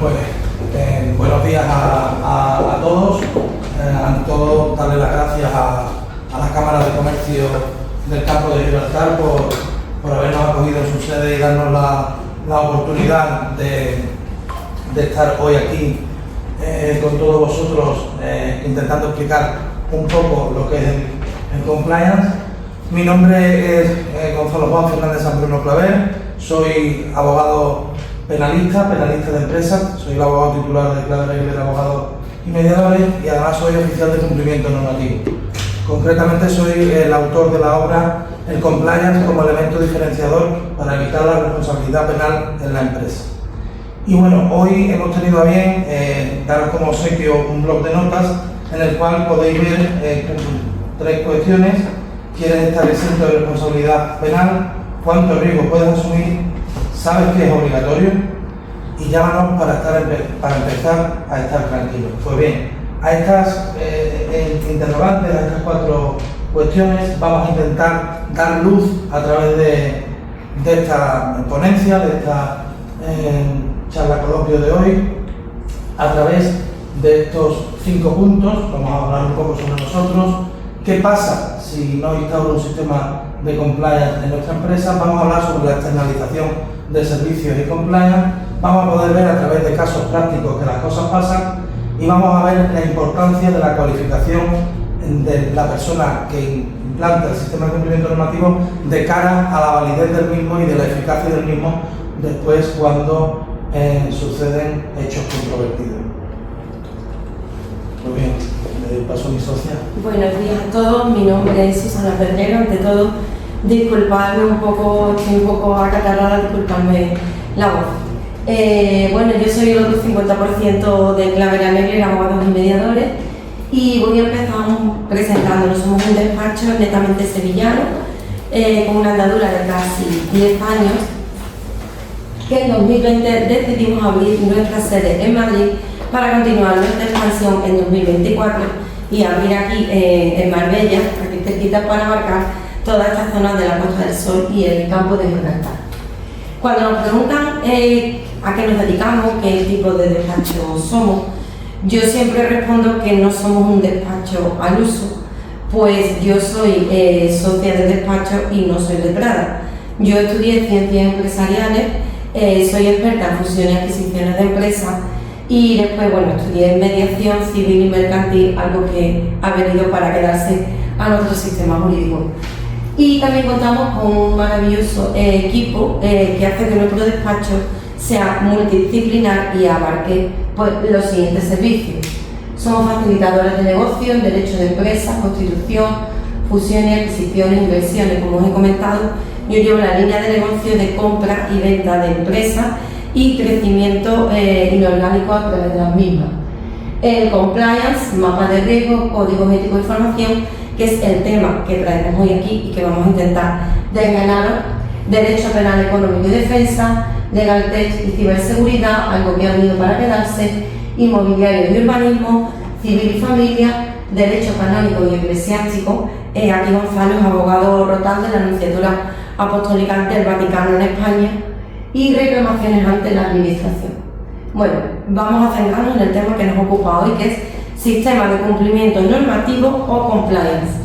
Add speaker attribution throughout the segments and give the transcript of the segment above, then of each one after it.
Speaker 1: pues buenos días a todos. Ante todo, darle las gracias a las cámaras de comercio del campo de Gibraltar por habernos acogido en su sede y darnos la oportunidad de estar hoy aquí con todos vosotros intentando explicar un poco lo que es el compliance. Mi nombre es Gonzalo Juan Fernández San Bruno Claver, soy abogado penalista de empresas, soy el abogado titular de Claver Aguilera Abogados y Mediadores y además soy oficial de cumplimiento normativo. Concretamente soy el autor de la obra El Compliance como elemento diferenciador para evitar la responsabilidad penal en la empresa. Y bueno, hoy hemos tenido a bien daros como obsequio un blog de notas en el cual podéis ver tres cuestiones: ¿quieres estar exento de responsabilidad penal? ¿Cuánto riesgo puedes asumir? ¿Sabes que es obligatorio? Y llámanos para empezar a estar tranquilos. Pues bien, a estas interrogantes, a estas cuatro cuestiones, vamos a intentar dar luz a través de esta ponencia, de esta charla coloquio de hoy, a través de estos 5 puntos. Vamos a hablar un poco sobre nosotros. ¿Qué pasa si no instauro un sistema de compliance en nuestra empresa? Vamos a hablar sobre la externalización de servicios y compliance. Vamos a poder ver a través de casos prácticos que las cosas pasan y vamos a ver la importancia de la cualificación de la persona que implanta el sistema de cumplimiento normativo de cara a la validez del mismo y de la eficacia del mismo después cuando suceden hechos controvertidos. Muy bien, le doy paso a mi socia.
Speaker 2: Buenos días a todos, mi nombre es Susana Pedrero. Ante todo, disculpadme estoy un poco acatarrada, disculpadme la voz. Bueno, yo soy el otro 50% de Claver Aguilera Abogados y Mediadores y voy a empezar presentándonos. Somos un despacho netamente sevillano con una andadura de casi 10 años, que en 2020 decidimos abrir nuestra sede en Madrid para continuar nuestra expansión en 2024 y abrir aquí en Marbella, aquí cerquita, para abarcar toda esta zona de la Costa del Sol y el campo de Gibraltar. Cuando nos preguntan a qué nos dedicamos, qué tipo de despacho somos, yo siempre respondo que no somos un despacho al uso, pues yo soy socia del despacho y no soy letrada. Yo estudié ciencias empresariales, soy experta en fusiones y adquisiciones de empresas y después, bueno, estudié mediación civil y mercantil, algo que ha venido para quedarse a nuestro sistema jurídico. Y también contamos con un maravilloso equipo que hace que nuestro despacho sea multidisciplinar y abarque pues, los siguientes servicios. Somos facilitadores de negocios, derecho de empresas, constitución, fusiones, adquisiciones, inversiones. Como os he comentado, yo llevo la línea de negocio de compra y venta de empresas y crecimiento inorgánico a través de las mismas. El compliance, mapa de riesgo, códigos éticos de información, que es el tema que traemos hoy aquí y que vamos a intentar desgranaros. Derecho penal, económico y defensa, legal tech y ciberseguridad, algo que ha venido para quedarse, inmobiliario y urbanismo, civil y familia, derecho canónico y eclesiástico. Aquí Gonzalo es abogado rotante de la Nunciatura Apostólica ante el Vaticano en España y reclamaciones ante la administración. Bueno, vamos a centrarnos en el tema que nos ocupa hoy, que es sistema de cumplimiento normativo o compliance.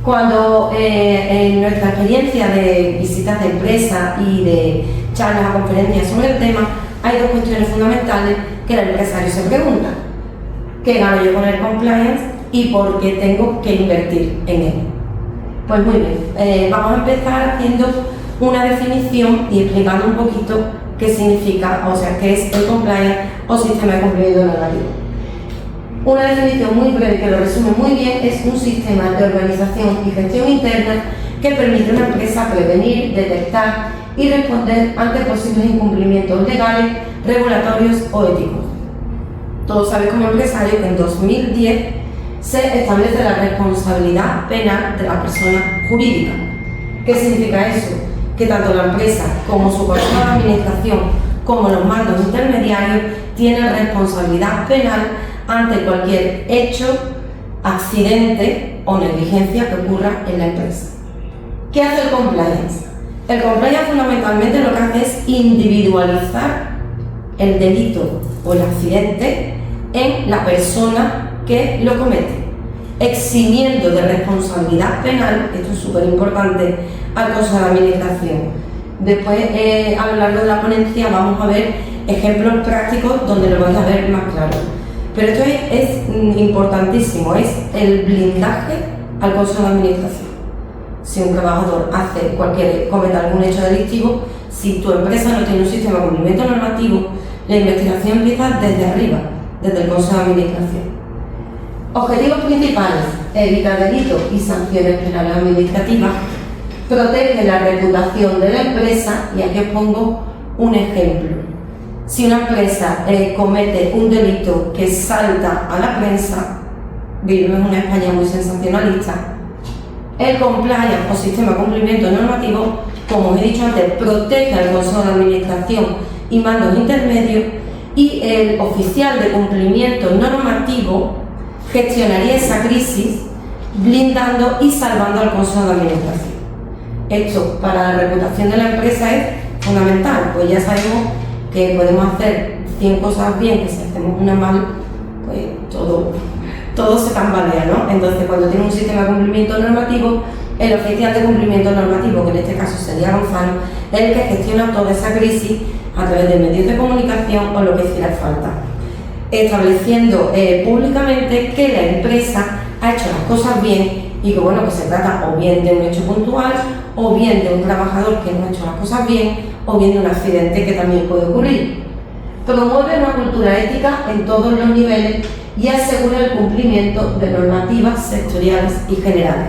Speaker 2: Cuando en nuestra experiencia de visitas de empresas y de charlas a conferencias sobre el tema, hay dos cuestiones fundamentales que el empresario se pregunta: ¿qué gano yo con el compliance y por qué tengo que invertir en él? Pues muy bien, vamos a empezar haciendo una definición y explicando un poquito qué significa, o sea, qué es el compliance o sistema de cumplimiento normativo. Una definición muy breve que lo resume muy bien: es un sistema de organización y gestión interna que permite a una empresa prevenir, detectar y responder ante posibles incumplimientos legales, regulatorios o éticos. Todos sabéis como empresario que en 2010 se establece la responsabilidad penal de la persona jurídica. ¿Qué significa eso? Que tanto la empresa como su consejo de administración como los mandos intermediarios tienen responsabilidad penal ante cualquier hecho, accidente o negligencia que ocurra en la empresa. ¿Qué hace el compliance? El compliance fundamentalmente lo que hace es individualizar el delito o el accidente en la persona que lo comete, eximiendo de responsabilidad penal, esto es súper importante, al Consejo de Administración. Después, a lo largo de la ponencia, vamos a ver ejemplos prácticos donde lo vais a ver más claro. Pero esto es importantísimo, es el blindaje al Consejo de Administración. Si un trabajador comete algún hecho delictivo, si tu empresa no tiene un sistema de cumplimiento normativo, la investigación empieza desde arriba, desde el Consejo de Administración. Objetivos principales: evitar delitos y sanciones penales administrativas, protege la reputación de la empresa, y aquí os pongo un ejemplo. Si una empresa comete un delito que salta a la prensa, vivimos en una España muy sensacionalista, el compliance o sistema de cumplimiento normativo, como os he dicho antes, protege al Consejo de Administración y mandos intermedios, y el oficial de cumplimiento normativo gestionaría esa crisis blindando y salvando al Consejo de Administración. Esto para la reputación de la empresa es fundamental, pues ya sabemos que podemos hacer 100 cosas bien, que si hacemos una mal, pues todo se tambalea, ¿no? Entonces, cuando tiene un sistema de cumplimiento normativo, el oficial de cumplimiento normativo, que en este caso sería Gonzalo, es el que gestiona toda esa crisis a través de medios de comunicación o lo que hiciera falta, estableciendo públicamente que la empresa ha hecho las cosas bien y que, bueno, que se trata o bien de un hecho puntual, o bien de un trabajador que no ha hecho las cosas bien, o bien de un accidente que también puede ocurrir. Promueve una cultura ética en todos los niveles y asegura el cumplimiento de normativas sectoriales y generales.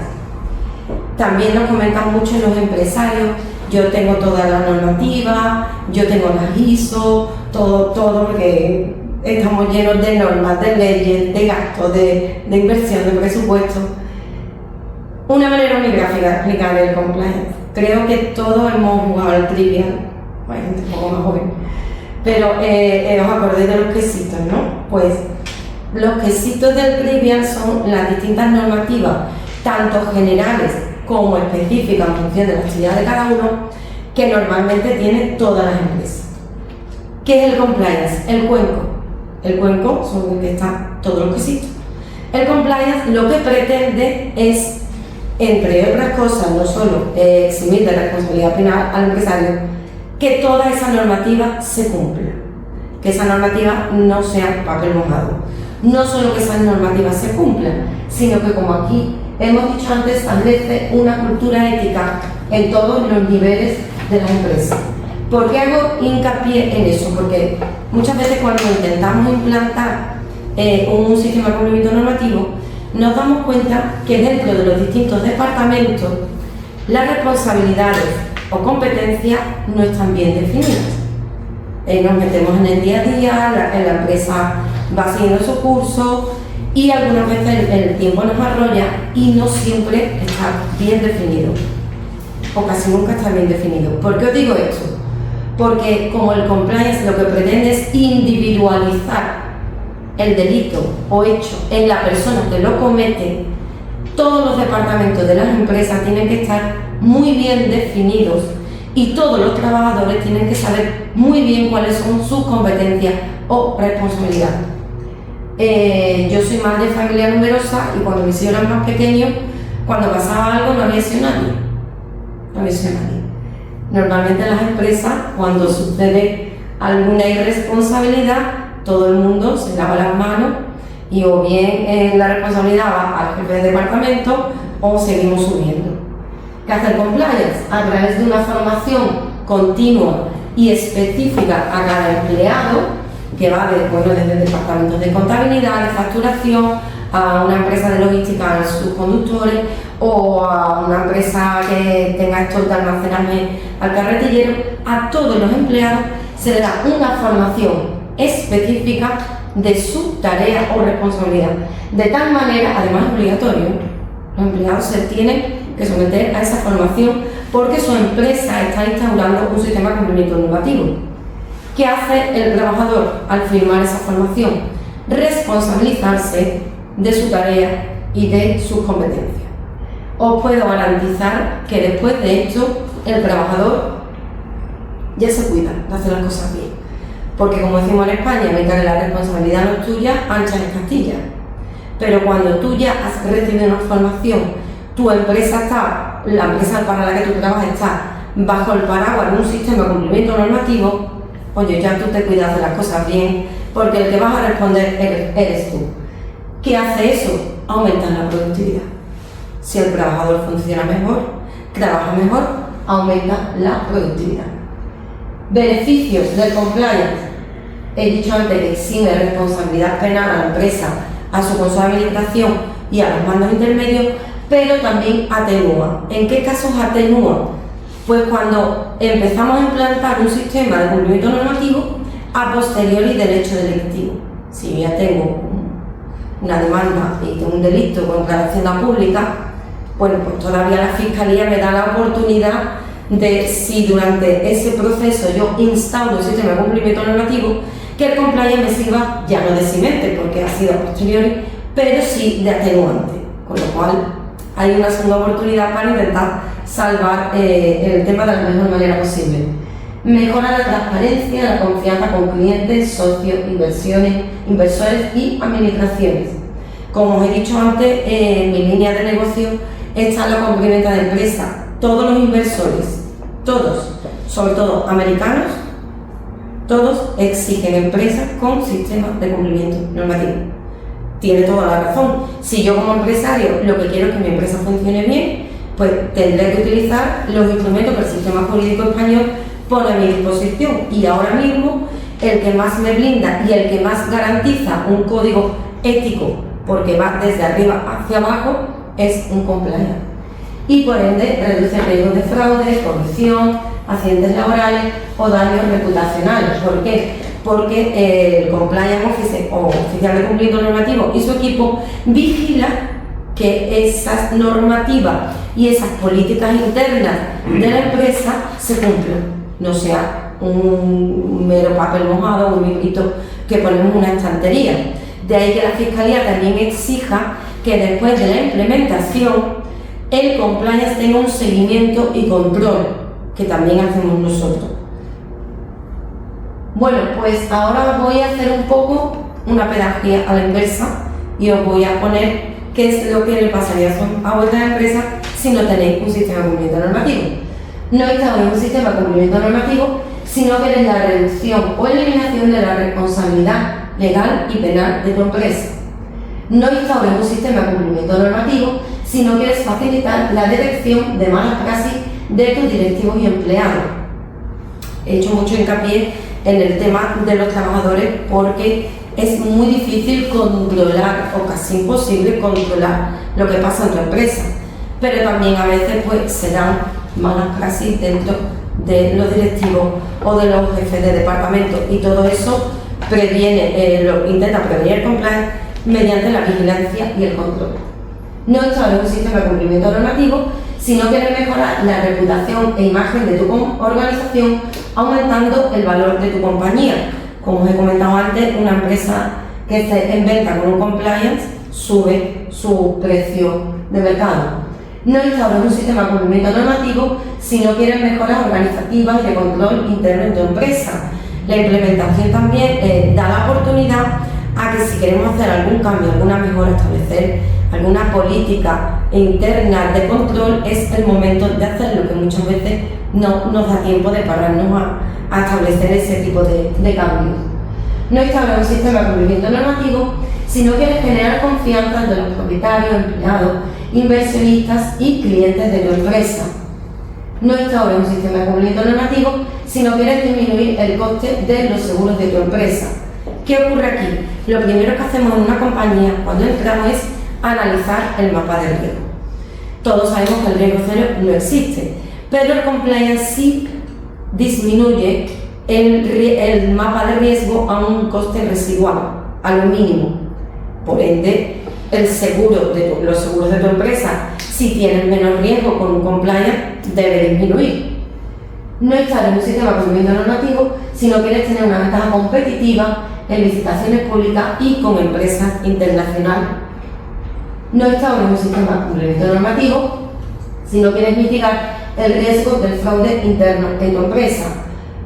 Speaker 2: También nos comentan mucho los empresarios: yo tengo toda la normativa, yo tengo las ISO, todo, porque estamos llenos de normas, de leyes, de gastos, de inversión, de presupuesto. Una manera muy gráfica de explicar el compliance. Creo que todos hemos jugado al Trivial, hay gente un poco más joven, pero os acordáis de los quesitos, ¿no? Pues los quesitos del Trivial son las distintas normativas, tanto generales como específicas en función de la actividad de cada uno, que normalmente tienen todas las empresas. ¿Qué es el compliance? El cuenco. El cuenco son el que están todos los quesitos. El compliance lo que pretende es, entre otras cosas, no solo eximir de responsabilidad penal al empresario, que toda esa normativa se cumpla, que esa normativa no sea papel mojado. No solo que esas normativas se cumplan, sino que, como aquí hemos dicho antes, establece una cultura ética en todos los niveles de la empresa. ¿Por qué hago hincapié en eso? Porque muchas veces cuando intentamos implantar un sistema de cumplimiento normativo, nos damos cuenta que dentro de los distintos departamentos las responsabilidades o competencias no están bien definidas. Nos metemos en el día a día, la empresa va siguiendo su curso y algunas veces el tiempo nos arrolla y no siempre está bien definido, o casi nunca está bien definido. ¿Por qué os digo esto? Porque como el compliance lo que pretende es individualizar el delito o hecho en la persona que lo comete, todos los departamentos de las empresas tienen que estar muy bien definidos y todos los trabajadores tienen que saber muy bien cuáles son sus competencias o responsabilidades. Yo soy madre de familia numerosa y cuando mis hijos eran más pequeños, cuando pasaba algo no había sido nadie. No había sido nadie. Normalmente en las empresas, cuando sucede alguna irresponsabilidad, todo el mundo se lava las manos y o bien la responsabilidad va al jefe de departamento o seguimos subiendo. ¿Qué hace el compliance? A través de una formación continua y específica a cada empleado, que va desde departamentos de contabilidad, de facturación, a una empresa de logística, a sus conductores, o a una empresa que tenga stock de almacenaje al carretillero. A todos los empleados se le da una formación específica de su tarea o responsabilidad. De tal manera, además es obligatorio, los empleados se tienen que someter a esa formación porque su empresa está instaurando un sistema de cumplimiento normativo. ¿Qué hace el trabajador al firmar esa formación? Responsabilizarse de su tarea y de sus competencias. Os puedo garantizar que después de esto el trabajador ya se cuida de hacer las cosas bien, porque como decimos en España, mientras que la responsabilidad no es tuya, ancha es Castilla. Pero cuando tú ya has recibido una formación, tu empresa está, la empresa para la que tú trabajas está bajo el paraguas de un sistema de cumplimiento normativo, oye, ya tú te cuidas de las cosas bien, porque el que vas a responder eres tú. ¿Qué hace eso? Aumenta la productividad. Si el trabajador funciona mejor, trabaja mejor, aumenta la productividad. Beneficios del compliance. He dicho antes que exime responsabilidad penal a la empresa, a su consejo de administración y a los mandos intermedios, pero también atenúa. ¿En qué casos atenúa? Pues cuando empezamos a implantar un sistema de cumplimiento normativo a posteriori del hecho delictivo. Si yo ya tengo una demanda y tengo un delito contra la hacienda pública, bueno, pues todavía la Fiscalía me da la oportunidad de, si durante ese proceso yo instauro un sistema de cumplimiento normativo, que el compliance me sirva ya no de cimente, porque ha sido a posteriori, pero sí de atenuante, con lo cual hay una segunda oportunidad para intentar salvar el tema de la mejor manera posible. Mejora la transparencia, la confianza con clientes, socios, inversores y administraciones. Como os he dicho antes, en mi línea de negocio está la complementa de empresa. Todos los inversores, todos, sobre todo americanos, todos exigen empresas con sistemas de cumplimiento normativo. Tiene toda la razón. Si yo como empresario lo que quiero es que mi empresa funcione bien, pues tendré que utilizar los instrumentos que el sistema jurídico español pone a mi disposición. Y ahora mismo el que más me blinda y el que más garantiza un código ético, porque va desde arriba hacia abajo, es un compliance. Y por ende reduce riesgos de fraude, corrupción, accidentes laborales o daños reputacionales. ¿Por qué? Porque el compliance officer o oficial de cumplimiento normativo y su equipo vigila que esas normativas y esas políticas internas de la empresa se cumplan, no sea un mero papel mojado, un librito que ponemos en una estantería. De ahí que la Fiscalía también exija que después de la implementación el compliance tenga un seguimiento y control, que también hacemos nosotros. Bueno, pues ahora os voy a hacer un poco una pedagogía a la inversa y os voy a poner qué es lo que le pasaría a vuestra empresa si no tenéis un sistema de cumplimiento normativo. No estamos en un sistema de cumplimiento normativo, sino que es la reducción o eliminación de la responsabilidad legal y penal de tu empresa. No instaures un sistema de cumplimiento normativo, sino quieres facilitar la detección de malas praxis de tus directivos y empleados. He hecho mucho hincapié en el tema de los trabajadores porque es muy difícil controlar o casi imposible controlar lo que pasa en tu empresa, pero también a veces pues se dan malas praxis dentro de los directivos o de los jefes de departamento, y todo eso intenta prevenir el compliance mediante la vigilancia y el control. No instaures un sistema de cumplimiento normativo, sino quieres mejorar la reputación e imagen de tu organización aumentando el valor de tu compañía. Como os he comentado antes, una empresa que esté en venta con un compliance sube su precio de mercado. No instaures un sistema de cumplimiento normativo si no quieres mejoras organizativas y de control interno en tu empresa. La implementación también da la oportunidad a que si queremos hacer algún cambio, alguna mejora, establecer alguna política interna de control, es el momento de hacerlo, que muchas veces no nos da tiempo de pararnos a establecer ese tipo de cambios. No instaurar un sistema de cumplimiento normativo si no quieres generar confianza entre los propietarios, empleados, inversionistas y clientes de tu empresa. No instaurar un sistema de cumplimiento normativo si no quieres disminuir el coste de los seguros de tu empresa. ¿Qué ocurre aquí? Lo primero que hacemos en una compañía cuando entramos es analizar el mapa de riesgo. Todos sabemos que el riesgo cero no existe, pero el compliance sí disminuye el mapa de riesgo a un coste residual, a lo mínimo. Por ende, los seguros de tu empresa, si tienen menos riesgo con un compliance, debe disminuir. No estar en un sistema de cumplimiento normativo si no quieres tener una ventaja competitiva en licitaciones públicas y con empresas internacionales. No estar en un sistema de cumplimiento normativo si no quieres mitigar el riesgo del fraude interno en tu empresa.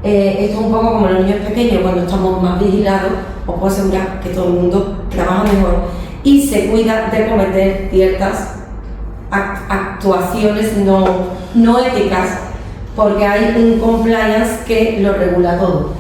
Speaker 2: Esto es un poco como los niños pequeños, cuando estamos más vigilados, os puedo asegurar que todo el mundo trabaja mejor y se cuida de cometer ciertas actuaciones no éticas, porque hay un compliance que lo regula todo.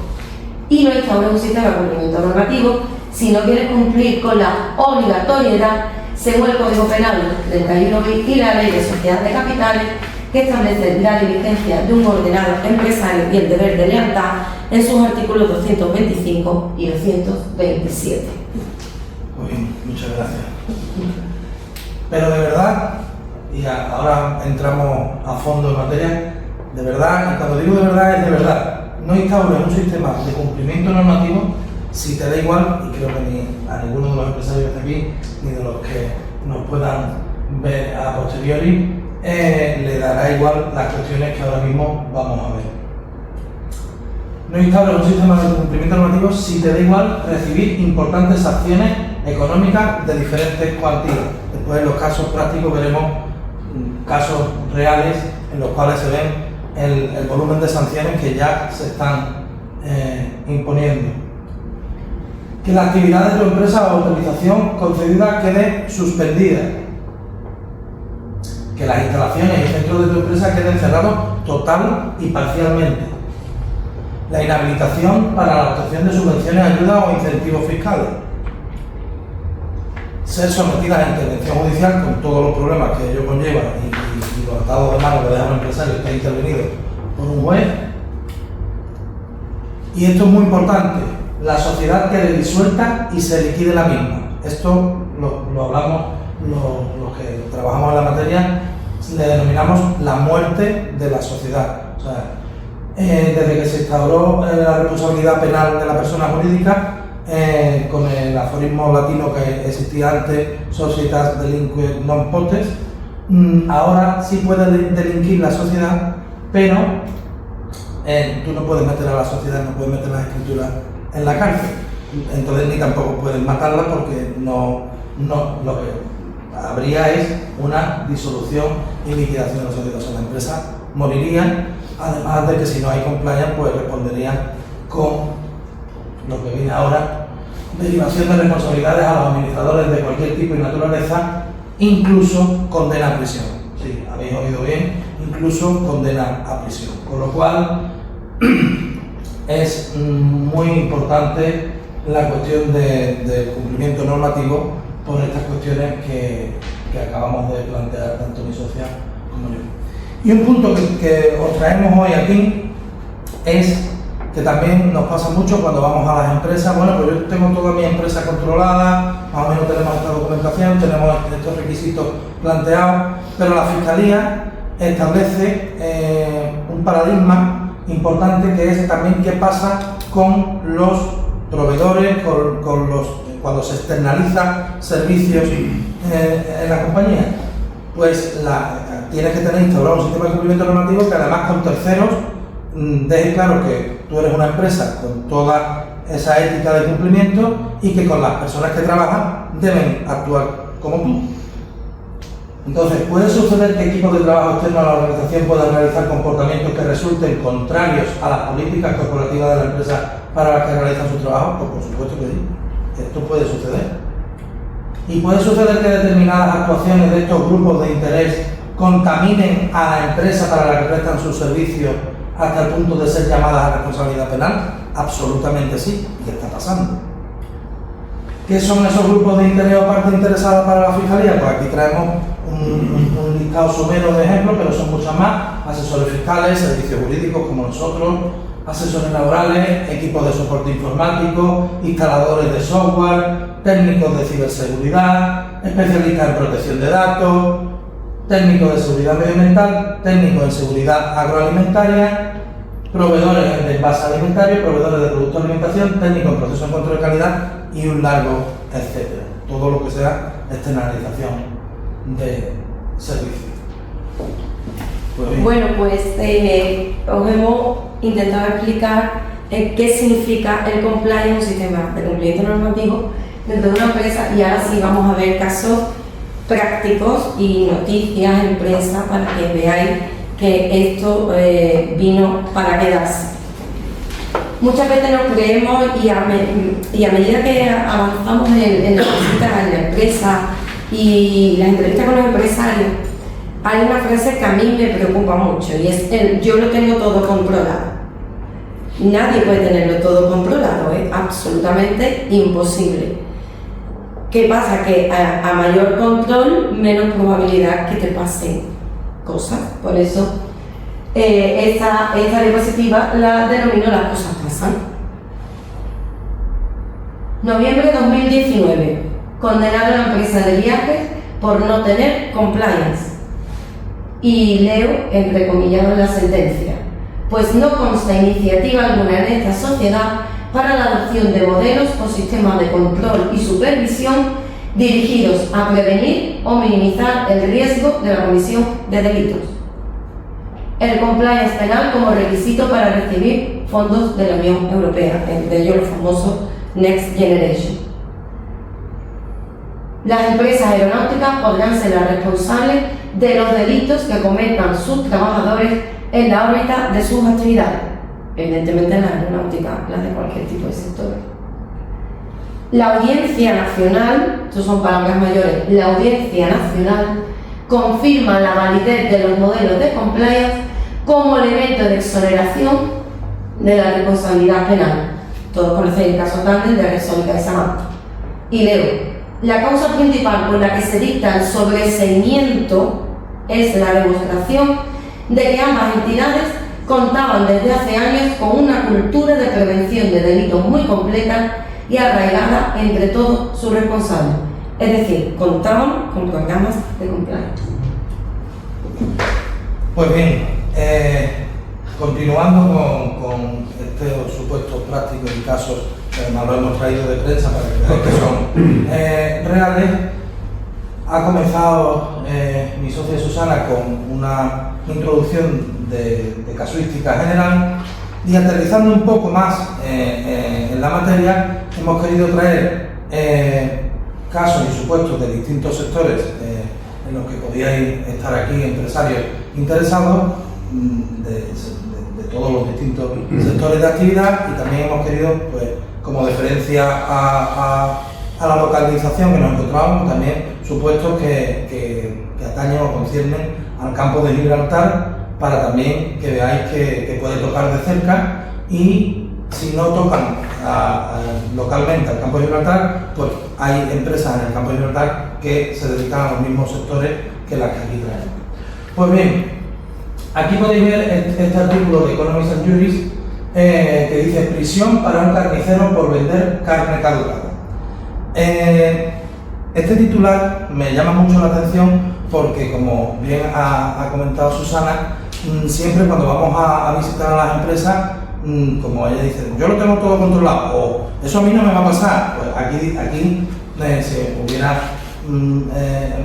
Speaker 2: Y no instaura un sistema de cumplimiento normativo si no quieres cumplir con la obligatoriedad según el Código Penal 31 bis y la Ley de Sociedades de Capitales, que establece la diligencia de un ordenado empresario y el deber de lealtad en sus artículos 225 y 227.
Speaker 1: Muy bien, muchas gracias. Pero de verdad, y ahora entramos a fondo en materia, de verdad, y cuando digo de verdad es de verdad, no instaures un sistema de cumplimiento normativo si te da igual, y creo que ni a ninguno de los empresarios de aquí, ni de los que nos puedan ver a posteriori, le dará igual las cuestiones que ahora mismo vamos a ver. No instaures un sistema de cumplimiento normativo si te da igual recibir importantes sanciones económicas de diferentes cuantías. Después en los casos prácticos veremos casos reales en los cuales se ven el volumen de sanciones que ya se están imponiendo. Que la actividad de tu empresa o autorización concedida quede suspendida. Que las instalaciones y centros de tu empresa queden cerrados total y parcialmente. La inhabilitación para la obtención de subvenciones, ayudas o incentivos fiscales. Ser sometidas a intervención judicial con todos los problemas que ello conlleva y los atados de mano que deja un empresario que ha intervenido por un juez. Y esto es muy importante, la sociedad quede disuelta y se liquide la misma. Esto lo hablamos los que trabajamos en la materia, le denominamos la muerte de la sociedad. O sea, desde que se instauró la responsabilidad penal de la persona jurídica, con el aforismo latino que existía antes, societas delinquere non potest, ahora sí puede delinquir la sociedad, pero tú no puedes meter a la sociedad, no puedes meter las escrituras en la cárcel, entonces ni tampoco puedes matarla, porque lo que habría es una disolución y liquidación de la sociedad. O sea, la empresa moriría, además de que si no hay compliance, pues responderían con lo que viene ahora, derivación de responsabilidades a los administradores de cualquier tipo y naturaleza, incluso condena a prisión. Sí, habéis oído bien, incluso condena a prisión. Con lo cual, es muy importante la cuestión del cumplimiento normativo por estas cuestiones que acabamos de plantear tanto mi socia como yo. Y un punto que os traemos hoy aquí es que también nos pasa mucho cuando vamos a las empresas. Bueno, pues yo tengo toda mi empresa controlada, más o menos tenemos esta documentación, tenemos estos requisitos planteados, pero la Fiscalía establece un paradigma importante, que es también qué pasa con los proveedores, cuando se externalizan servicios en la compañía. Pues tienes que tener instaurado un sistema de cumplimiento normativo que, además, con terceros deje claro que tú eres una empresa con toda esa ética de cumplimiento y que con las personas que trabajan deben actuar como tú. Entonces, ¿puede suceder que equipos de trabajo externo a la organización puedan realizar comportamientos que resulten contrarios a las políticas corporativas de la empresa para las que realizan su trabajo? Pues por supuesto que sí, esto puede suceder. Y puede suceder que determinadas actuaciones de estos grupos de interés contaminen a la empresa para la que prestan sus servicios hasta el punto de ser llamadas a responsabilidad penal. Absolutamente sí, y está pasando. ¿Qué son esos grupos de interés o parte interesada para la Fiscalía? Pues aquí traemos un listado somero de ejemplos, pero son muchas más: asesores fiscales, servicios jurídicos como nosotros, asesores laborales, equipos de soporte informático, instaladores de software, técnicos de ciberseguridad, especialistas en protección de datos, técnicos de seguridad medioambiental, técnicos en seguridad agroalimentaria, proveedores de envase alimentario, proveedores de productos de alimentación, técnicos en procesos de control de calidad y un largo etcétera. Todo lo que sea externalización de servicios.
Speaker 2: Bueno, pues os hemos intentado explicar qué significa el compliance, un sistema de cumplimiento normativo dentro de una empresa, y ahora sí vamos a ver casos prácticos y noticias en prensa para que veáis que esto vino para quedarse. muchas veces nos creemos y a medida que avanzamos en las visitas en la empresa y las entrevistas con los empresarios, hay una frase que a mí me preocupa mucho y es yo lo tengo todo controlado. Nadie puede tenerlo todo controlado, es absolutamente imposible. ¿Qué pasa? Que a mayor control, menos probabilidad que te pasen cosas. Por eso esta diapositiva la denomino las cosas pasan. Noviembre de 2019. Condenado a la empresa de viajes por no tener compliance. Y leo entrecomillado en la sentencia. Pues no consta iniciativa alguna en esta sociedad para la adopción de modelos o sistemas de control y supervisión dirigidos a prevenir o minimizar el riesgo de la comisión de delitos. El compliance penal como requisito para recibir fondos de la Unión Europea, entre ellos los famosos Next Generation. Las empresas aeronáuticas podrán ser las responsables de los delitos que cometan sus trabajadores en la órbita de sus actividades, evidentemente en la aeronáutica, las de cualquier tipo de sector. La Audiencia Nacional, estos son palabras mayores, la Audiencia Nacional confirma la validez de los modelos de compliance como elemento de exoneración de la responsabilidad penal. Todos conocéis el caso Tandem de Repsol y Samantha. Y leo, la causa principal por la que se dicta el sobreseimiento es la demostración de que ambas entidades contaban desde hace años con una cultura de prevención de delitos muy completa y arraigada entre todos sus responsables. Es decir, contaban con programas de compliance.
Speaker 1: Pues bien, continuando con estos supuestos prácticos y casos que además lo hemos traído de prensa para que veáis que son reales, ha comenzado mi socia Susana con una introducción de casuística general y aterrizando un poco más en la materia hemos querido traer casos y supuestos de distintos sectores en los que podíais estar aquí empresarios interesados de todos los distintos sectores de actividad y también hemos querido, pues, como deferencia a la localización que nos encontramos, también supuestos que atañen o conciernen al campo de Gibraltar para también que veáis que puede tocar de cerca y si no tocan localmente al campo de Gibraltar, pues hay empresas en el campo de Gibraltar que se dedican a los mismos sectores que las que aquí traemos. Pues bien, aquí podéis ver este artículo de Economics and Juris que dice prisión para un carnicero por vender carne caducada. Este titular me llama mucho la atención porque, como bien ha comentado Susana, siempre cuando vamos a visitar a las empresas, como ella dice, yo lo tengo todo controlado, o eso a mí no me va a pasar. Pues aquí si hubiera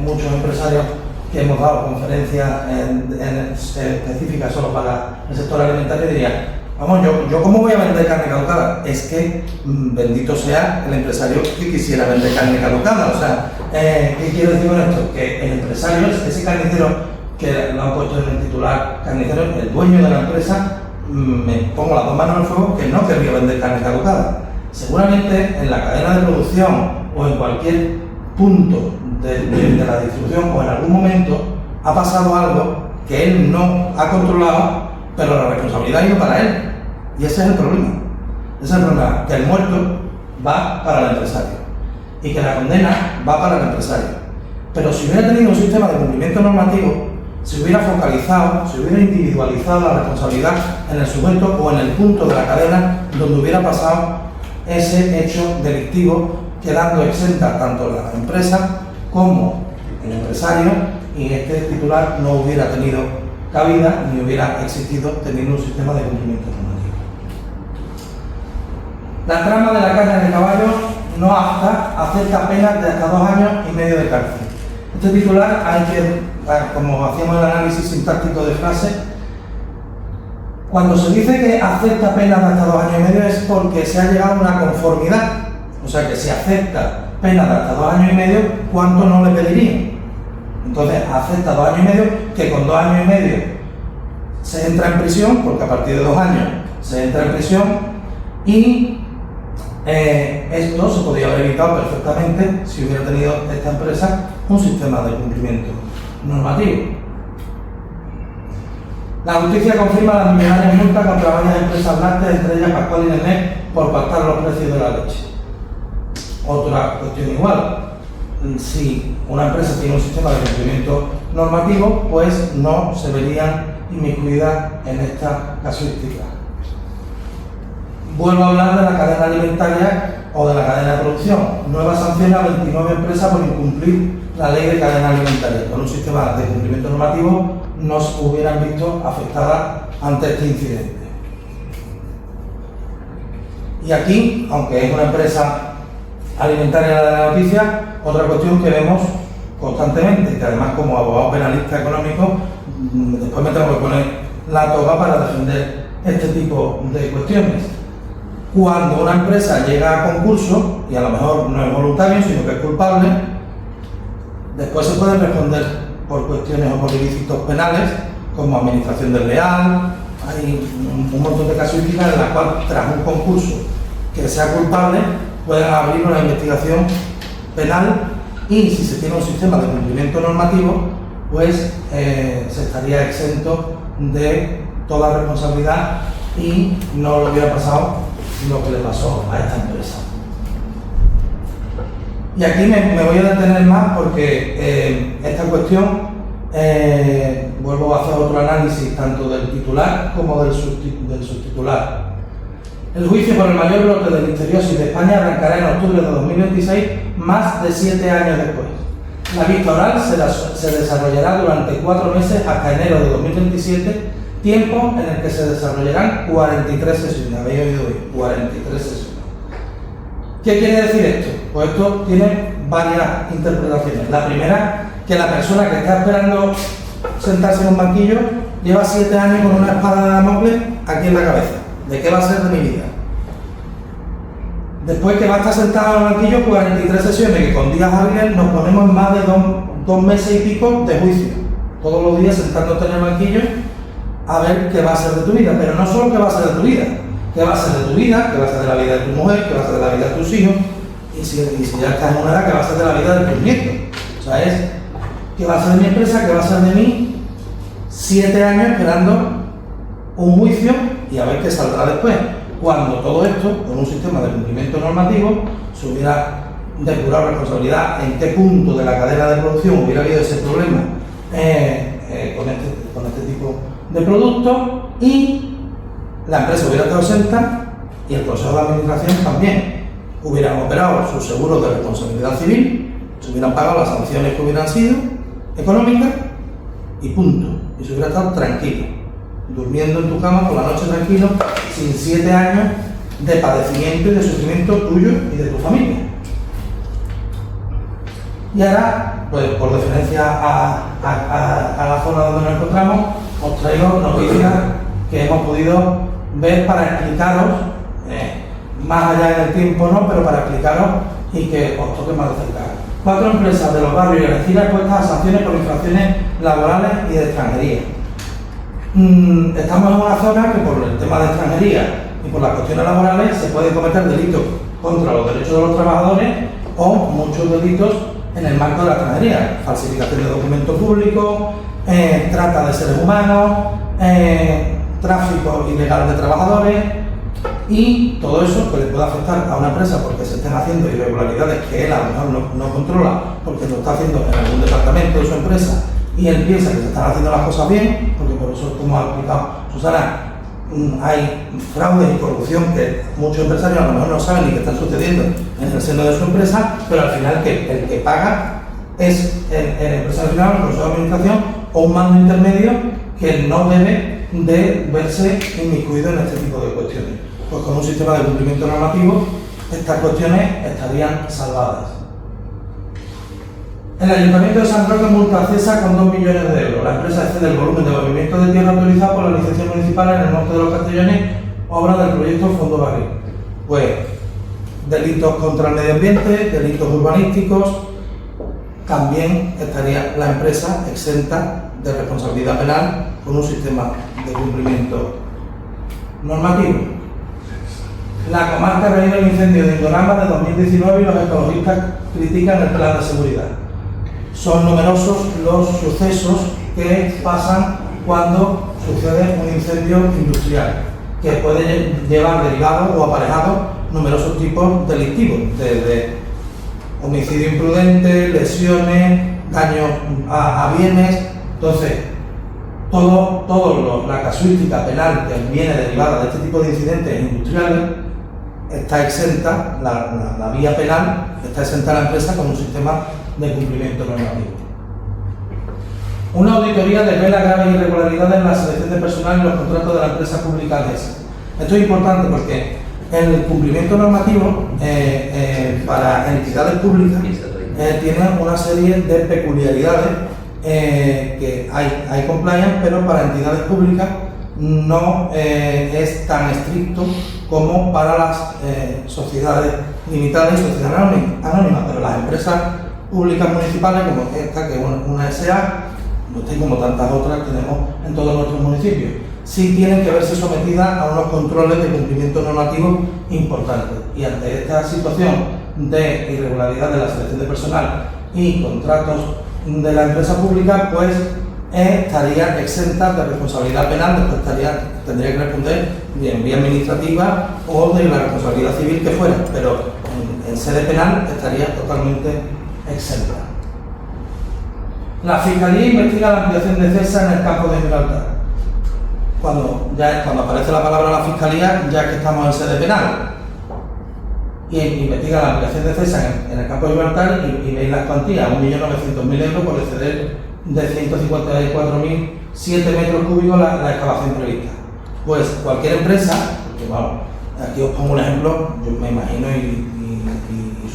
Speaker 1: muchos empresarios que hemos dado conferencias específicas solo para el sector alimentario, dirían, vamos, yo ¿cómo voy a vender carne caducada? Es que bendito sea el empresario que quisiera vender carne caducada. O sea, ¿qué quiero decir con esto? Que el empresario, ese carnicero que lo han puesto en el titular, carnicero, el dueño de la empresa, me pongo las dos manos en el fuego, que no querría vender carne caducada. Seguramente en la cadena de producción o en cualquier punto de la distribución o en algún momento ha pasado algo que él no ha controlado, pero la responsabilidad ha ido para él. Y ese es el problema. Ese es el problema, que el muerto va para el empresario y que la condena va para el empresario. Pero si hubiera tenido un sistema de cumplimiento normativo, se hubiera focalizado, se hubiera individualizado la responsabilidad en el sujeto o en el punto de la cadena donde hubiera pasado ese hecho delictivo, quedando exenta tanto la empresa como el empresario, y este titular no hubiera tenido cabida ni hubiera existido teniendo un sistema de cumplimiento normativo. La trama de la carne de caballo no apta acepta penas de hasta 2 años y medio de cárcel. Este titular hay que, como hacíamos el análisis sintáctico de frase, cuando se dice que acepta penas de hasta 2 años y medio es porque se ha llegado a una conformidad. O sea que si acepta penas de hasta 2 años y medio, ¿cuánto no le pedirían? Entonces acepta 2 años y medio, que con 2 años y medio se entra en prisión, porque a partir de 2 años se entra en prisión, Y esto se podría haber evitado perfectamente si hubiera tenido esta empresa un sistema de cumplimiento normativo. La justicia confirma las millonarias multas contra varias empresas lácteas, entre ellas Pascual y Nené, por pactar los precios de la leche. Otra cuestión igual, si una empresa tiene un sistema de cumplimiento normativo, pues no se verían inmiscuidas en esta casuística. Vuelvo a hablar de la cadena alimentaria o de la cadena de producción. Nueva sanción a 29 empresas por incumplir la ley de cadena alimentaria. Con un sistema de cumplimiento normativo no se hubieran visto afectadas ante este incidente. Y aquí, aunque es una empresa alimentaria de la noticia, otra cuestión que vemos constantemente, que además como abogado penalista económico, después me tengo que poner la toga para defender este tipo de cuestiones. Cuando una empresa llega a concurso, y a lo mejor no es voluntario, sino que es culpable, después se puede responder por cuestiones o por ilícitos penales, como administración desleal. Hay un montón de casuísticas en las cuales, tras un concurso que sea culpable, pueden abrir una investigación penal, y si se tiene un sistema de cumplimiento normativo, pues se estaría exento de toda responsabilidad y no le hubiera pasado lo que le pasó a esta empresa. Y aquí me voy a detener más porque esta cuestión, vuelvo a hacer otro análisis tanto del titular como del subtitular. El juicio por el mayor brote de listeriosis de España arrancará en octubre de 2026, más de 7 años después. La vista oral se desarrollará durante 4 meses hasta enero de 2027, tiempo en el que se desarrollarán 43 sesiones. ¿Habéis oído bien? 43 sesiones. ¿Qué quiere decir esto? Pues esto tiene varias interpretaciones. La primera, que la persona que está esperando sentarse en un banquillo lleva 7 años con una espada de Damocles aquí en la cabeza. ¿De qué va a ser de mi vida? Después que va a estar sentado en el banquillo 43 sesiones, que con días hábiles nos ponemos más de 2 meses y pico de juicio. Todos los días sentándote en el banquillo a ver qué va a ser de tu vida. Pero no solo qué va a ser de tu vida, qué va a ser de tu vida, qué va a ser de la vida de tu mujer, qué va a ser de la vida de tus hijos, y si ya estás en una edad, qué va a ser de la vida de tus nietos. O sea, es qué va a ser de mi empresa, qué va a ser de mí. 7 años esperando un juicio y a ver qué saldrá después. Cuando todo esto, con un sistema de cumplimiento normativo, se hubiera depurado responsabilidad, en qué punto de la cadena de producción hubiera habido ese problema con este tipo de productos, y la empresa hubiera estado exenta y el Consejo de Administración también. Hubieran operado sus seguros de responsabilidad civil, se hubieran pagado las sanciones que hubieran sido económicas y punto. Y se hubiera estado tranquilo, durmiendo en tu cama por la noche tranquilo, sin 7 años de padecimiento y de sufrimiento tuyo y de tu familia. Y ahora, pues por deferencia a la zona donde nos encontramos, os traigo noticias que hemos podido ver para explicaros, más allá del tiempo no, pero para explicaros y que os toque más de cerca. 4 empresas de los barrios y vecinas expuestas a sanciones por infracciones laborales y de extranjería. Estamos en una zona que por el tema de extranjería y por las cuestiones laborales se puede cometer delitos contra los derechos de los trabajadores o muchos delitos en el marco de la extranjería: falsificación de documentos públicos, trata de seres humanos, tráfico ilegal de trabajadores, y todo eso que le puede afectar a una empresa porque se estén haciendo irregularidades que él a lo mejor no controla, porque lo está haciendo en algún departamento de su empresa y él piensa que se están haciendo las cosas bien, porque por eso, como ha explicado Susana, hay fraude y corrupción que muchos empresarios a lo mejor no saben ni que están sucediendo en el seno de su empresa, pero al final el que paga es el empresario final, el consejo de administración o un mando intermedio que no debe de verse inmiscuido en este tipo de cuestiones. Pues con un sistema de cumplimiento normativo estas cuestiones estarían salvadas. El Ayuntamiento de San Roque multa a CESA con 2 millones de euros. La empresa excede el volumen de movimiento de tierra autorizado por la licencia municipal en el norte de los Castellones, obra del proyecto Fondo Barril. Pues delitos contra el medio ambiente, delitos urbanísticos, también estaría la empresa exenta de responsabilidad penal con un sistema de cumplimiento normativo. La comarca revive el incendio de Indorama de 2019 y los ecologistas critican el plan de seguridad. Son numerosos los sucesos que pasan cuando sucede un incendio industrial, que puede llevar derivado o aparejado numerosos tipos delictivos, desde homicidio imprudente, lesiones, daños a bienes. Entonces, la casuística penal que viene derivada de este tipo de incidentes industriales está exenta, la vía penal está exenta a la empresa con un sistema de cumplimiento normativo. Una auditoría devela graves irregularidades en la selección de personal y los contratos de la empresa pública ADESA. Esto es importante porque el cumplimiento normativo para entidades públicas tiene una serie de peculiaridades que hay compliance, pero para entidades públicas no es tan estricto como para las sociedades limitadas y sociedades anónimas, pero las empresas públicas municipales como esta, que es una SA, como tantas otras que tenemos en todos nuestros municipios, sí tienen que verse sometidas a unos controles de cumplimiento normativo importantes. Y ante esta situación de irregularidad de la selección de personal y contratos de la empresa pública, pues estaría exenta de responsabilidad penal, después tendría que responder en vía administrativa o de la responsabilidad civil que fuera, pero en sede penal estaría totalmente exenta. La Fiscalía investiga la ampliación de CESA en el campo de Gibraltar. Cuando aparece la palabra la Fiscalía, ya que estamos en sede penal, y investiga la ampliación de CESA en el campo de Gibraltar y veis las cuantías, 1.900.000 euros por exceder de 154.007 metros cúbicos la excavación prevista. Pues cualquier empresa, porque bueno, aquí os pongo un ejemplo, yo me imagino y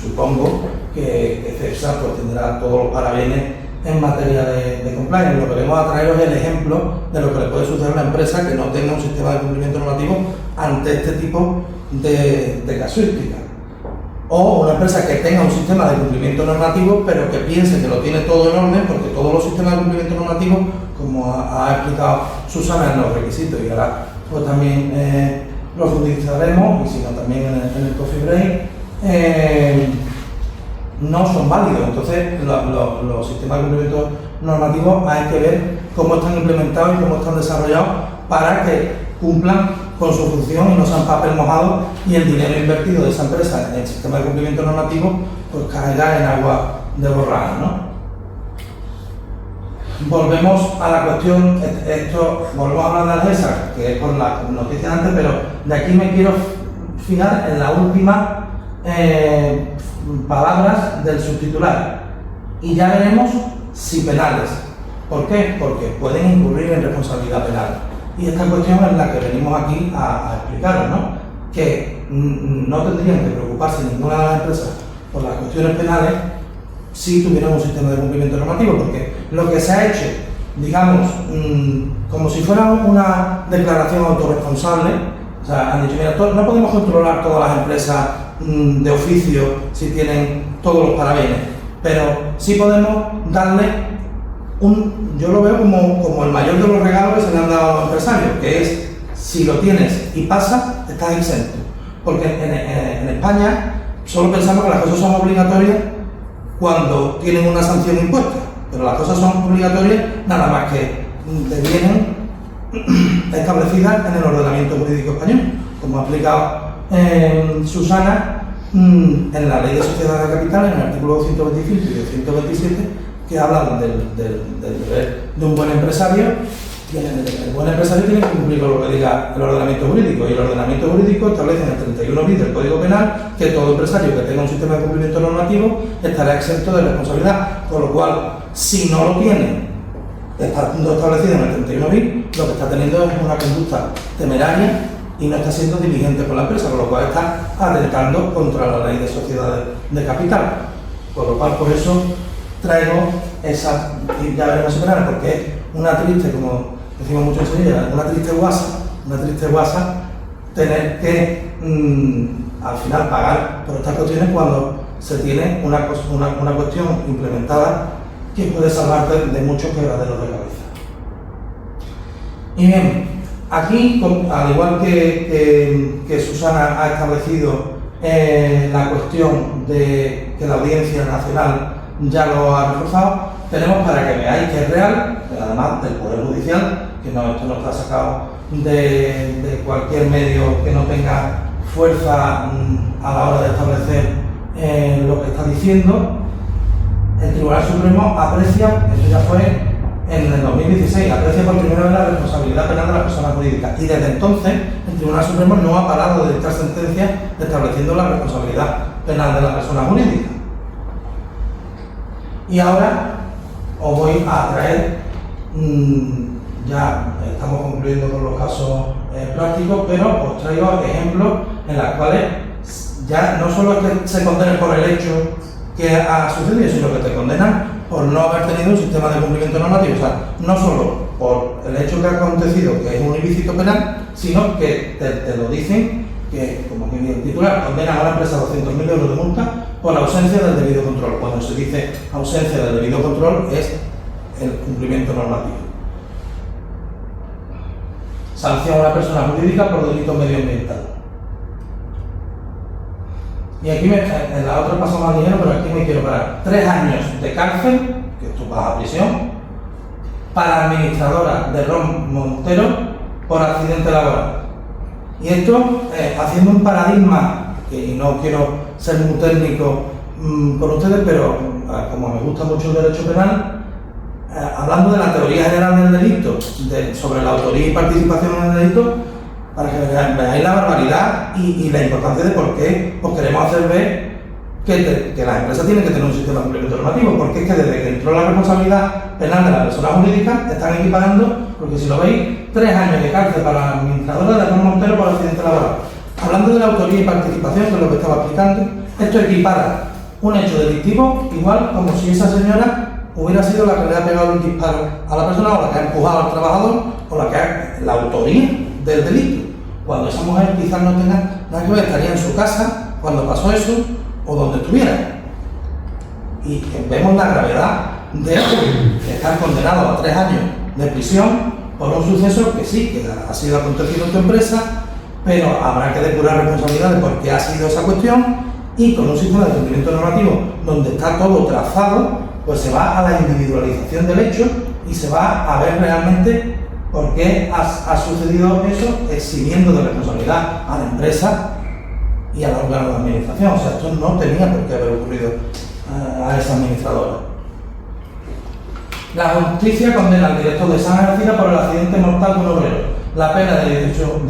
Speaker 1: supongo que CESA pues tendrá todos los parabienes en materia de compliance. Lo que queremos a traeros es el ejemplo de lo que le puede suceder a una empresa que no tenga un sistema de cumplimiento normativo ante este tipo de casuística. O una empresa que tenga un sistema de cumplimiento normativo, pero que piense que lo tiene todo en orden, porque todos los sistemas de cumplimiento normativo, como ha explicado Susana en los requisitos, y ahora pues también profundizaremos, y si no también en el coffee break, no son válidos. Entonces los sistemas de cumplimiento normativo hay que ver cómo están implementados y cómo están desarrollados para que cumplan con su función y no sean papel mojado y el dinero invertido de esa empresa en el sistema de cumplimiento normativo pues caiga en agua de borraja, ¿no? Volvemos a la cuestión, volvemos a hablar de ADESA, que es por la noticia antes, pero de aquí me quiero fijar en la última palabras del subtitular, y ya veremos si penales. ¿Por qué? Porque pueden incurrir en responsabilidad penal. Y esta cuestión es la que venimos aquí a explicaros, ¿no? Que no tendrían que preocuparse ninguna de las empresas por las cuestiones penales si tuvieran un sistema de cumplimiento normativo, porque lo que se ha hecho, digamos, como si fuera una declaración autorresponsable, o sea, han dicho, mira, no podemos controlar todas las empresas de oficio si tienen todos los parabienes, pero sí podemos darle yo lo veo como el mayor de los regalos que se le han dado a los empresarios, que es, si lo tienes y pasa, estás exento. Porque en España solo pensamos que las cosas son obligatorias cuando tienen una sanción impuesta, pero las cosas son obligatorias nada más que vienen establecidas en el ordenamiento jurídico español, como ha explicado Susana en la Ley de Sociedades de Capital, en el artículo 225 y 227, que hablan del deber de un buen empresario. El buen empresario tiene que cumplir con lo que diga el ordenamiento jurídico, y el ordenamiento jurídico establece en el 31 bis del Código Penal que todo empresario que tenga un sistema de cumplimiento normativo estará exento de responsabilidad, con lo cual, si no lo tiene, estando establecido en el 31 bis, lo que está teniendo es una conducta temeraria y no está siendo diligente con la empresa, con lo cual está atentando contra la Ley de Sociedades de Capital. Por lo cual, por eso traigo esa, y ya veremos si penal, porque es una triste, como decimos mucho en Sevilla, una triste guasa tener que al final pagar por estas cuestiones cuando se tiene una cuestión implementada que puede salvarte de muchos quebraderos de cabeza. Y bien, Aquí, al igual que Susana ha establecido la cuestión de que la Audiencia Nacional ya lo ha reforzado, tenemos para que veáis que es real, además del Poder Judicial, que no, esto no está sacado de cualquier medio que no tenga fuerza a la hora de establecer lo que está diciendo. El Tribunal Supremo aprecia, eso ya fue en el 2016, aprecia por primera vez la responsabilidad penal de las personas jurídicas, y desde entonces el Tribunal Supremo no ha parado de dictar sentencias estableciendo la responsabilidad penal de la persona jurídica. Y ahora os voy a traer, ya estamos concluyendo con los casos prácticos, pero os traigo ejemplos en los cuales ya no solo es que se condenen por el hecho que ha sucedido, sino que te condenan por no haber tenido un sistema de cumplimiento normativo. O sea, no solo por el hecho que ha acontecido, que es un ilícito penal, sino que te lo dicen, que como que el titular condena a la empresa a 200.000 euros de multa por la ausencia del debido control. Cuando se dice ausencia del debido control es el cumplimiento normativo. Sanción a una persona jurídica por delito medioambiental. Y aquí en la otra paso más dinero, pero aquí me quiero parar. 3 años de cárcel, que tú vas a prisión, para la administradora de Ron Montero por accidente laboral. Y esto, haciendo un paradigma, y no quiero ser muy técnico con ustedes, pero como me gusta mucho el derecho penal, hablando de la teoría general del delito, sobre la autoría y participación en el delito, para que veáis la barbaridad y la importancia de por qué os queremos hacer ver que las empresas tienen que tener un sistema de cumplimiento normativo, porque es que desde que entró la responsabilidad penal de la persona jurídica están equiparando, porque si lo veis, 3 años de cárcel para la administradora de Ron Montero por accidente laboral. Hablando de la autoría y participación, que es lo que estaba explicando, esto equipara un hecho delictivo igual como si esa señora hubiera sido la que le ha pegado el disparo a la persona, o la que ha empujado al trabajador, o la que ha la autoría del delito. Cuando esa mujer quizás no tenga nada que ver, estaría en su casa cuando pasó eso, o donde estuviera. Y vemos la gravedad de estar condenado a 3 años de prisión por un suceso que sí, que ha sido acontecido en tu empresa, pero habrá que depurar responsabilidades porque ha sido esa cuestión, y con un sistema de cumplimiento normativo donde está todo trazado, pues se va a la individualización del hecho y se va a ver realmente por qué ha sucedido eso, eximiendo de responsabilidad a la empresa y al órgano de administración. O sea, esto no tenía por qué haber ocurrido a esa administradora. La justicia condena al director de San García por el accidente mortal de un obrero. La pena de 18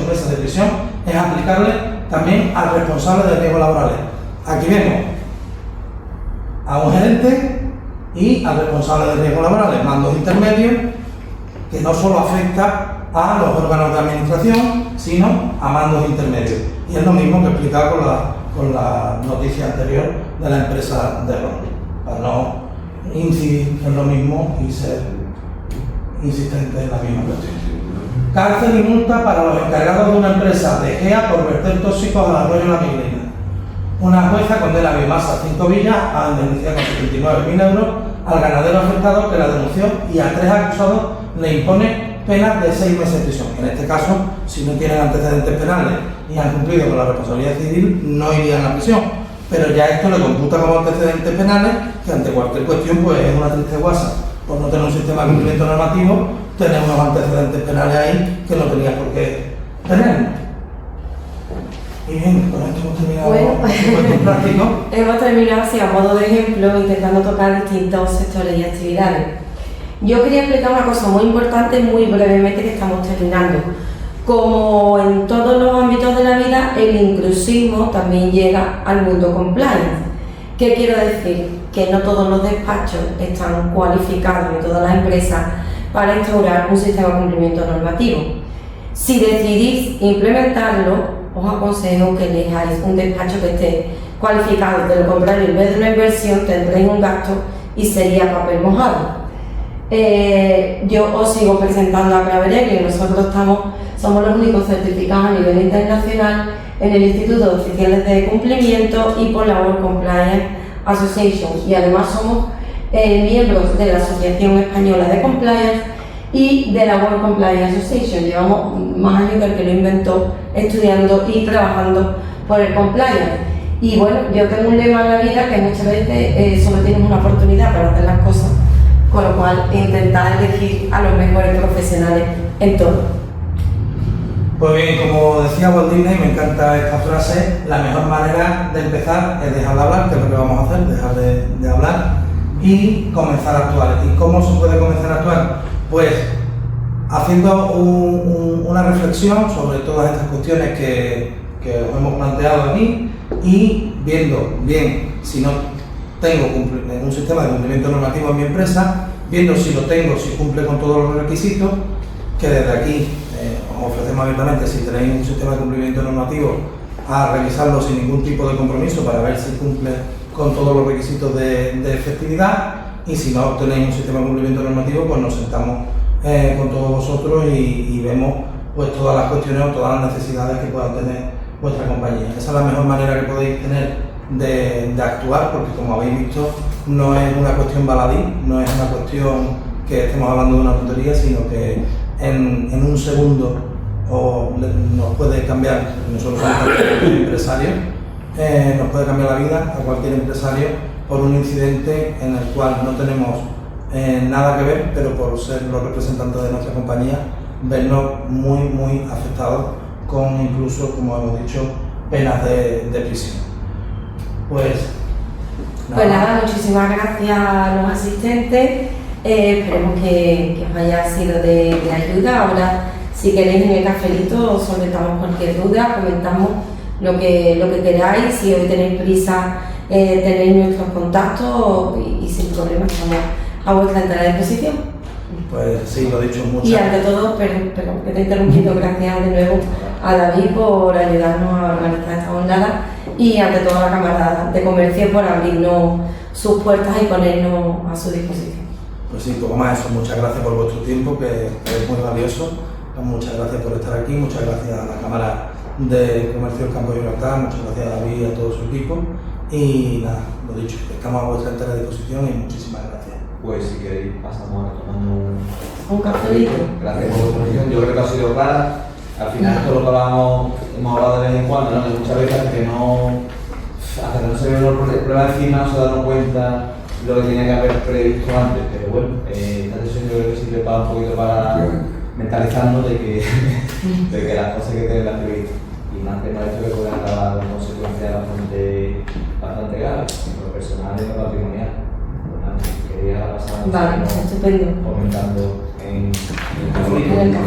Speaker 1: meses de prisión es aplicable también al responsable de riesgos laborales. Aquí vemos a un gerente y al responsable de riesgos laborales, mandos intermedios, que no solo afecta a los órganos de administración, sino a mandos intermedios. Y es lo mismo que explicaba con la noticia anterior de la empresa de Ron, para no incidir en lo mismo y ser insistente en la misma cuestión. Cárcel y multa para los encargados de una empresa de GEA por verter tóxicos al arroyo La Miglina. Una jueza condena a Biomasa 5 Villas a indemnizar con 79.000 euros al ganadero afectado que la denunció, y a 3 acusados le impone penas de 6 meses de prisión. En este caso, si no tienen antecedentes penales y han cumplido con la responsabilidad civil, no irían a prisión. Pero ya esto le computa como antecedentes penales, que ante cualquier cuestión pues es una triste guasa por no tener un sistema de cumplimiento normativo, tener unos antecedentes penales ahí que no tenías por qué tener. Y bien, con esto hemos terminado el práctico.
Speaker 2: Hemos terminado así a modo de ejemplo, intentando tocar distintos sectores y actividades. Yo quería explicar una cosa muy importante, muy brevemente, que estamos terminando. Como en todos los ámbitos de la vida, el inclusismo también llega al mundo compliance. ¿Qué quiero decir? Que no todos los despachos están cualificados, ni todas las empresas, para instaurar un sistema de cumplimiento normativo. Si decidís implementarlo, os aconsejo que elijáis un despacho que esté cualificado. De lo contrario, en vez de una inversión, tendréis un gasto y sería papel mojado. Yo os sigo presentando a Claveregui. Nosotros somos los únicos certificados a nivel internacional en el Instituto de Oficiales de Cumplimiento y por la World Compliance Association, y además somos miembros de la Asociación Española de Compliance y de la World Compliance Association. Llevamos más años que el que lo inventó estudiando y trabajando por el compliance. Y bueno, yo tengo un lema en la vida que muchas veces solo tienes una oportunidad para hacer las cosas, con lo cual intentar elegir a los mejores profesionales en todo.
Speaker 1: Pues bien, como decía Walt Disney, me encanta esta frase: la mejor manera de empezar es dejar de hablar, que es lo que vamos a hacer, dejar de hablar y comenzar a actuar. ¿Y cómo se puede comenzar a actuar? Pues haciendo una reflexión sobre todas estas cuestiones que os hemos planteado aquí y viendo bien si no tengo un sistema de cumplimiento normativo en mi empresa, viendo si lo tengo, si cumple con todos los requisitos, que desde aquí os ofrecemos abiertamente, si tenéis un sistema de cumplimiento normativo, a revisarlo sin ningún tipo de compromiso para ver si cumple con todos los requisitos de efectividad, y si no tenéis un sistema de cumplimiento normativo, pues nos sentamos con todos vosotros y vemos pues todas las cuestiones o todas las necesidades que pueda tener vuestra compañía. Esa es la mejor manera que podéis tener de actuar, porque como habéis visto, no es una cuestión baladí, no es una cuestión que estemos hablando de una tontería, sino que en un segundo nos puede cambiar, nosotros somos cualquier empresario, nos puede cambiar la vida a cualquier empresario por un incidente en el cual no tenemos nada que ver, pero por ser los representantes de nuestra compañía, vernos muy afectados con incluso, como hemos dicho, penas de prisión. Pues
Speaker 2: nada, muchísimas gracias a los asistentes. Esperemos que os haya sido de ayuda. Ahora, si queréis, en el cafelito solventamos cualquier duda, comentamos lo que queráis. Si hoy tenéis prisa, tenéis nuestros contactos y sin problema estamos a vuestra entera disposición.
Speaker 1: Pues sí, lo he dicho mucho.
Speaker 2: Y ante todo, perdón que te he interrumpido, gracias de nuevo a David por ayudarnos a organizar esta jornada y ante todo a la Cámara de Comercio por abrirnos sus puertas y ponernos a su disposición.
Speaker 1: Pues sí, poco más eso. Muchas gracias por vuestro tiempo, que es muy valioso. Muchas gracias por estar aquí, muchas gracias a la Cámara de Comercio del Campo de Gibraltar, muchas gracias a David y a todo su equipo. Y nada, lo dicho, estamos a vuestra entera disposición y muchísimas gracias.
Speaker 3: Pues si queréis pasamos a tomando
Speaker 2: un cafelito.
Speaker 3: Gracias por vuestra atención. Yo creo que ha sido clara. Al final esto es lo que hemos hablado de vez en cuando, ¿no? Que muchas veces hasta que no se ve el problema encima, no se dan cuenta lo que tenía que haber previsto antes. Pero bueno, esta sesión yo creo que sirve para un poquito para mentalizarnos de que las cosas hay que tenerlas previstas. Y más que nada esto que pueden acabar con consecuencias bastante graves, en lo personal y en lo patrimonial. Quería pasar comentando en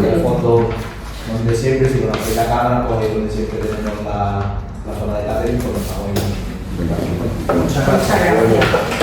Speaker 3: el fondo donde siempre, si conocéis la cámara, pues donde siempre tenemos la zona de catering, pues nos estamos viendo.
Speaker 1: Muchas gracias.